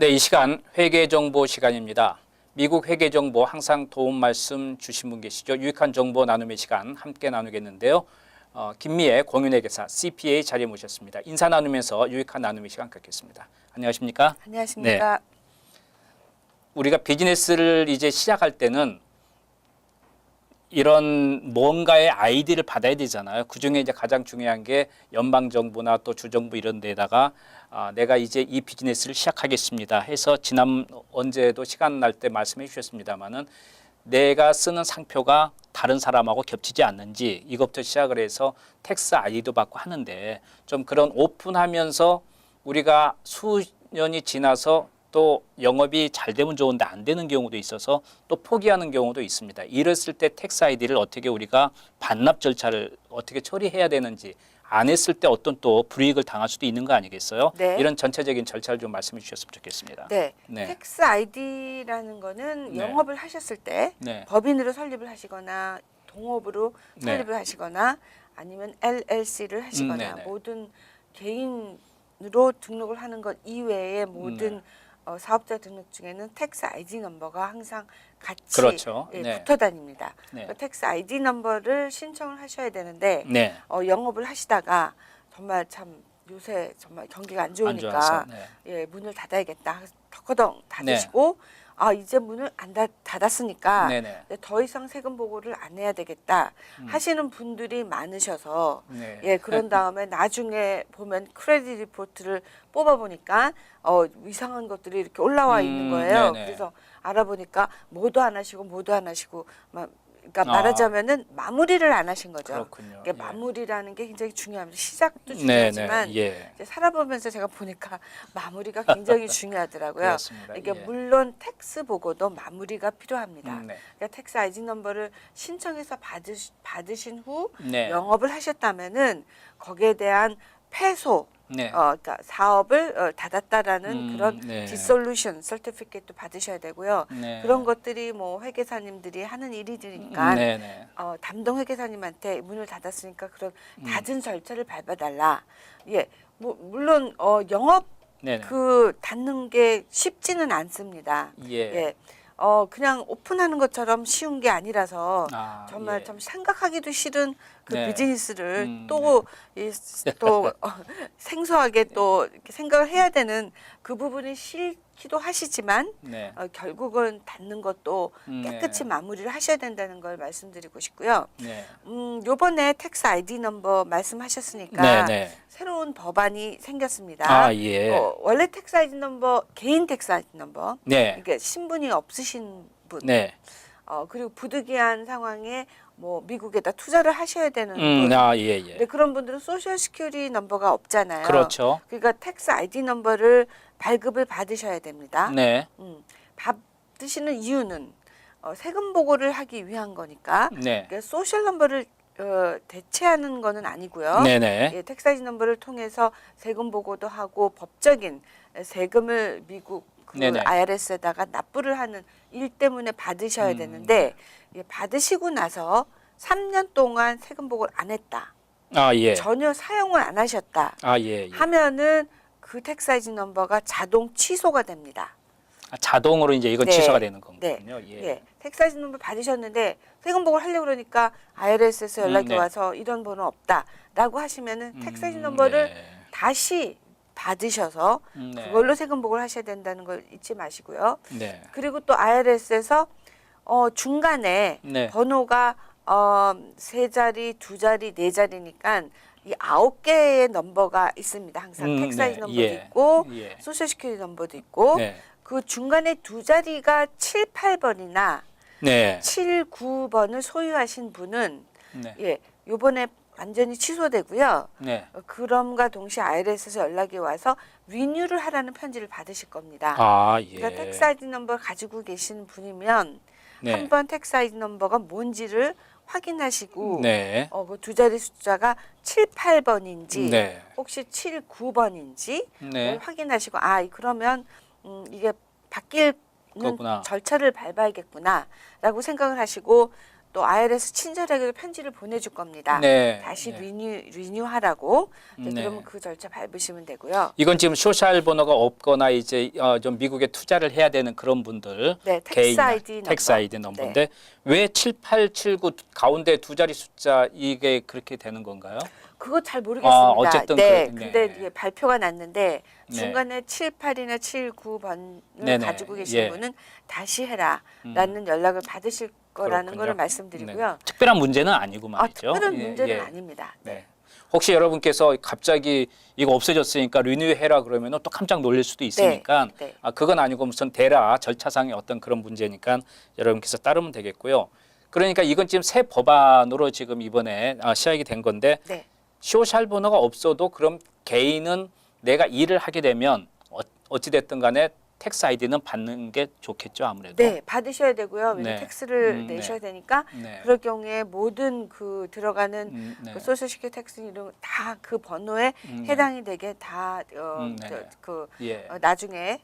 네, 이 시간 회계 정보 시간입니다. 미국 회계 정보 항상 도움 말씀 주신 분 계시죠? 유익한 정보 나눔의 시간 함께 나누겠는데요. 김미애 공인회계사 CPA 자리에 모셨습니다. 인사 나누면서 유익한 나눔의 시간 갖겠습니다. 안녕하십니까? 안녕하십니까? 네. 우리가 비즈니스를 이제 시작할 때는 이런 뭔가의 아이디를 받아야 되잖아요. 그중에 이제 가장 중요한 게 연방정부나 또 주정부 이런 데다가 내가 이제 이 비즈니스를 시작하겠습니다 해서 지난 언제도 시간 날 때 말씀해 주셨습니다마는 내가 쓰는 상표가 다른 사람하고 겹치지 않는지 이것부터 시작을 해서 텍스 아이디도 받고 하는데 좀 그런 오픈하면서 우리가 수년이 지나서 또 영업이 잘 되면 좋은데 안 되는 경우도 있어서 또 포기하는 경우도 있습니다. 이랬을 때 텍스 아이디를 어떻게 우리가 반납 절차를 어떻게 처리해야 되는지 안 했을 때 어떤 또 불이익을 당할 수도 있는 거 아니겠어요? 네. 이런 전체적인 절차를 좀 말씀해 주셨으면 좋겠습니다. 네. 네. 텍스 아이디라는 거는 네. 영업을 하셨을 때 네. 법인으로 설립을 하시거나 동업으로 네. 설립을 하시거나 아니면 LLC를 하시거나 네네. 모든 개인으로 등록을 하는 것 이외의 모든 사업자 등록 중에는 텍스 아이디 넘버가 항상 같이 그렇죠. 예, 네. 붙어 다닙니다. 네. 그 텍스 아이디 넘버를 신청을 하셔야 되는데 네. 영업을 하시다가 정말 참 요새 정말 경기가 안 좋아서, 좋으니까 네. 예, 문을 닫아야겠다. 덕커덩 닫으시고 이제 문을 안 닫았으니까 네네. 더 이상 세금 보고를 안 해야 되겠다 하시는 분들이 많으셔서 네. 예, 그런 다음에 나중에 보면 크레딧 리포트를 뽑아 보니까 이상한 것들이 이렇게 올라와 있는 거예요. 네네. 그래서 알아보니까 뭐도 안 하시고 그러니까 말하자면은 마무리를 안 하신 거죠. 그렇군요. 그러니까 예. 마무리라는 게 굉장히 중요합니다. 시작도 네네. 중요하지만 예. 이제 살아보면서 제가 보니까 마무리가 굉장히 중요하더라고요. 그렇습니다. 이게 예. 물론 텍스 보고도 마무리가 필요합니다. 네. 그러니까 텍스 아이디 넘버를 신청해서 받으신 후 네. 영업을 하셨다면은 거기에 대한 패소 네. 그러니까 사업을 닫았다라는 그런 네. 디솔루션 서티피케이트도 받으셔야 되고요. 네. 그런 것들이 뭐 회계사님들이 하는 일이니까 네네. 담당 회계사님한테 문을 닫았으니까 그런 닫은 절차를 밟아달라. 예, 뭐 물론 영업 네네. 그 닫는 게 쉽지는 않습니다. 예. 예. 그냥 오픈하는 것처럼 쉬운 게 아니라서 정말 예. 참 생각하기도 싫은 그 네. 비즈니스를 또 생소하게 또 이렇게 생각을 해야 되는 그 부분이 싫기도 하시지만 네. 결국은 닫는 것도 깨끗이 네. 마무리를 하셔야 된다는 걸 말씀드리고 싶고요. 네. 요번에 텍스 아이디 넘버 말씀하셨으니까 네네. 새로운 법안이 생겼습니다. 예. 원래 텍스 아이디 넘버, 개인 텍스 아이디 넘버, 네. 그러니까 신분이 없으신 분, 네. 그리고 부득이한 상황에 뭐 미국에다 투자를 하셔야 되는 분, 예. 근데 그런 분들은 소셜 시큐리티 넘버가 없잖아요. 그렇죠. 그러니까 텍스 아이디 넘버를 발급을 받으셔야 됩니다. 네. 받으시는 이유는 세금 보고를 하기 위한 거니까. 네. 그러니까 소셜 넘버를 대체하는 거는 아니고요. 네네. 예, 텍스 아이디 넘버를 통해서 세금 보고도 하고 법적인 세금을 미국 네네. IRS에다가 납부를 하는 일 때문에 받으셔야 되는데 받으시고 나서 3년 동안 세금 보고를 안 했다. 예. 전혀 사용을 안 하셨다. 예. 하면은 그 텍스 아이디 넘버가 자동 취소가 됩니다. 자동으로 이제 이건 네. 취소가 되는 거군요. 네. 예. 예. 텍스 아이디 넘버 받으셨는데 세금 보고를 하려고 그러니까 IRS에서 연락이 네. 와서 이런 번호 없다라고 하시면은 텍스 아이디 넘버를 네. 다시 받으셔서 네. 그걸로 세금 보고를 하셔야 된다는 걸 잊지 마시고요. 네. 그리고 또 IRS에서 중간에 네. 번호가 3자리, 2자리, 4자리니까 이 9개의 넘버가 있습니다. 항상 텍스 아이디 네. 넘버도 예. 있고 예. 소셜 시큐리티 넘버도 있고 네. 그 중간에 2자리가 7, 8번이나 네. 7, 9번을 소유하신 분은 네. 요번에 완전히 취소되고요. 네. 그럼과 동시에 IRS에서 연락이 와서 리뉴를 하라는 편지를 받으실 겁니다. 예. 그러니까 텍스 아이디 넘버 가지고 계신 분이면 네. 한번 텍스 아이디 넘버가 뭔지를 확인하시고 네. 그 2자리 숫자가 7, 8번인지 네. 혹시 7, 9번인지 네. 확인하시고 그러면 이게 바뀌는 그렇구나. 절차를 밟아야겠구나라고 생각을 하시고 또 IRS 친절하게 편지를 보내줄 겁니다. 네. 다시 네. 리뉴하라고. 네, 네. 그러면 그 절차 밟으시면 되고요. 이건 지금 소셜 번호가 없거나 이제 좀 미국에 투자를 해야 되는 그런 분들 네, 텍스 개인이나 아이디 텍스 넘버. 아이디 넘버인데 왜 7879 가운데 두 자리 숫자 이게 그렇게 되는 건가요? 그거 잘 모르겠습니다. 어쨌든 네, 그- 네. 근데 이게 발표가 났는데 네. 중간에 78이나 79번을 네네. 가지고 계신 예. 분은 다시 해라라는 연락을 받으실 거라는 그렇군요. 거를 말씀드리고요. 네. 특별한 문제는 아니고 말이죠. 특별한 예, 문제는 예. 아닙니다. 네. 혹시 여러분께서 갑자기 이거 없어졌으니까 리뉴해라 그러면 또 깜짝 놀랄 수도 있으니까 네. 그건 아니고 무슨 대라 절차상의 어떤 그런 문제니까 여러분께서 따르면 되겠고요. 그러니까 이건 지금 새 법안으로 지금 이번에 시작이 된 건데 네. 소셜 번호가 없어도 그럼 개인은 내가 일을 하게 되면 어찌 됐든 간에 텍스 아이디는 받는 게 좋겠죠, 아무래도. 네, 받으셔야 되고요. 왜냐면 네. 텍스를 내셔야 네. 되니까 네. 그럴 경우에 모든 그 들어가는 네. 그 소셜시큐리티 텍스 이런 다 그 번호에 네. 해당이 되게 다 네. 예. 나중에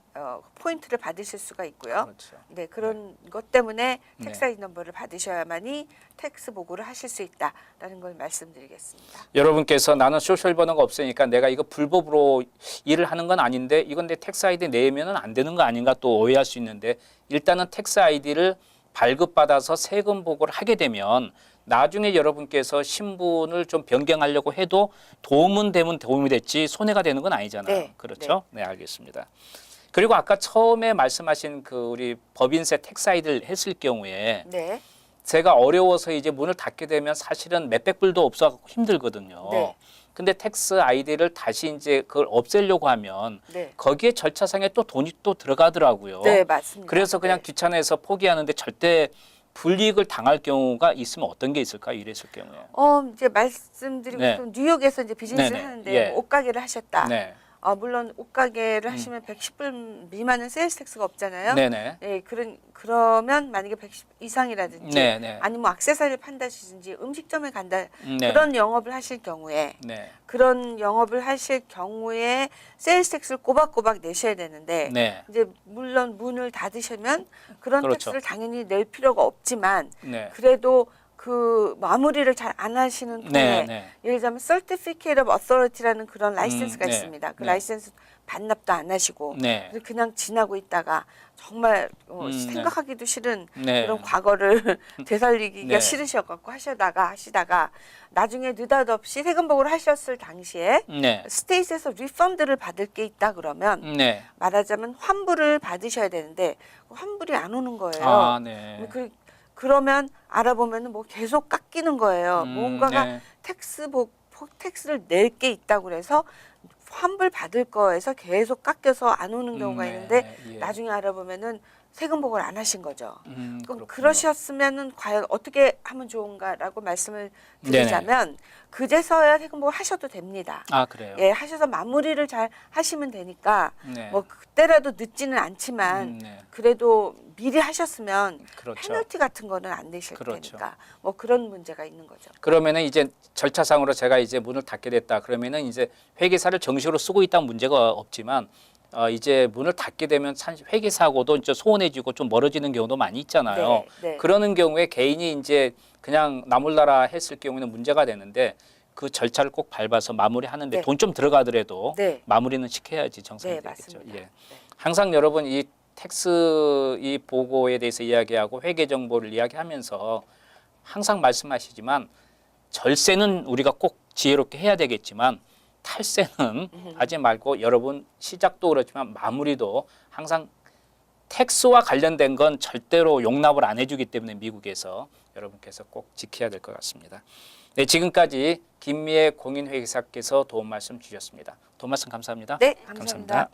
포인트를 받으실 수가 있고요. 그렇죠. 네, 그런 것 때문에 네. 텍스 아이디 넘버를 받으셔야만이 텍스 보고를 하실 수 있다라는 걸 말씀드리겠습니다. 여러분께서 나는 소셜 번호가 없으니까 내가 이거 불법으로 일을 하는 건 아닌데 이건 내 텍스 아이디 내면은 안 되는 거 아닌가 또 오해할 수 있는데 일단은 텍스 아이디를 발급받아서 세금 보고를 하게 되면 나중에 여러분께서 신분을 좀 변경하려고 해도 도움은 되면 도움이 됐지 손해가 되는 건 아니잖아요. 네. 그렇죠? 네, 알겠습니다. 그리고 아까 처음에 말씀하신 그 우리 법인세 텍스 아이디를 했을 경우에 네, 제가 어려워서 이제 문을 닫게 되면 사실은 몇백 불도 없어 힘들거든요. 네. 근데 텍스 아이디를 다시 이제 그걸 없애려고 하면 네, 거기에 절차상에 또 돈이 또 들어가더라고요. 네, 맞습니다. 그래서 그냥 네. 귀찮아서 포기하는데 절대 불이익을 당할 경우가 있으면 어떤 게 있을까요? 이랬을 경우에. 이제 말씀드리고 네. 좀 뉴욕에서 이제 비즈니스를 네네. 하는데 예. 뭐 옷가게를 하셨다. 네. 물론 옷가게를 하시면 110불 미만은 세일스 텍스가 없잖아요. 네네. 네, 그러면 만약에 110 이상이라든지 네네. 아니면 뭐 액세서리를 판다든지 음식점에 간다 네. 그런 영업을 하실 경우에 네. 그런 영업을 하실 경우에 세일스 텍스를 꼬박꼬박 내셔야 되는데 네. 이제 물론 문을 닫으시면 그런 그렇죠. 텍스를 당연히 낼 필요가 없지만 네. 그래도 그 마무리를 잘 안 하시는 통에 네. 네. 예를 들자면 Certificate of Authority라는 그런 라이센스가 네. 있습니다. 그 네. 라이센스 반납도 안 하시고 네. 그래서 그냥 지나고 있다가 정말 네. 생각하기도 싫은 네. 그런 과거를 되살리기가 네. 싫으셔갖고 하시다가 나중에 느닷없이 세금 보고를 하셨을 당시에 네. 스테이트에서 리펀드를 받을 게 있다 그러면 네. 말하자면 환불을 받으셔야 되는데 환불이 안 오는 거예요. 아, 네. 그러면 알아보면은 뭐 계속 깎이는 거예요. 뭔가가 네. 텍스를 낼 게 있다고 그래서 환불 받을 거에서 계속 깎여서 안 오는 경우가 네. 있는데 예. 나중에 알아보면은 세금 보고를 안 하신 거죠. 그럼 그렇군요. 그러셨으면은 과연 어떻게 하면 좋은가라고 말씀을 드리자면 그제서야 세금 보고를 하셔도 됩니다. 아, 그래요. 예, 하셔서 마무리를 잘 하시면 되니까 네. 뭐 그때라도 늦지는 않지만 네. 그래도 미리 하셨으면 그렇죠. 페널티 같은 거는 안 내실 그렇죠. 테니까 뭐 그런 문제가 있는 거죠. 그러면은 이제 절차상으로 제가 이제 문을 닫게 됐다. 그러면은 이제 회계사를 정식으로 쓰고 있다는 문제가 없지만 이제 문을 닫게 되면 회계사하고도 이제 소원해지고 좀 멀어지는 경우도 많이 있잖아요. 네, 네. 그러는 경우에 개인이 이제 그냥 나몰라라 했을 경우에는 문제가 되는데 그 절차를 꼭 밟아서 마무리하는데 네. 돈 좀 들어가더라도 네. 마무리는 시켜야지 정상이 네, 되겠죠. 맞습니다. 예. 네. 항상 여러분 이 텍스 이 보고에 대해서 이야기하고 회계 정보를 이야기하면서 항상 말씀하시지만 절세는 우리가 꼭 지혜롭게 해야 되겠지만 탈세는 하지 말고 여러분 시작도 그렇지만 마무리도 항상 텍스와 관련된 건 절대로 용납을 안 해주기 때문에 미국에서 여러분께서 꼭 지켜야 될 것 같습니다. 네, 지금까지 김미애 공인회계사께서 도움 말씀 주셨습니다. 도움 말씀 감사합니다. 네, 감사합니다.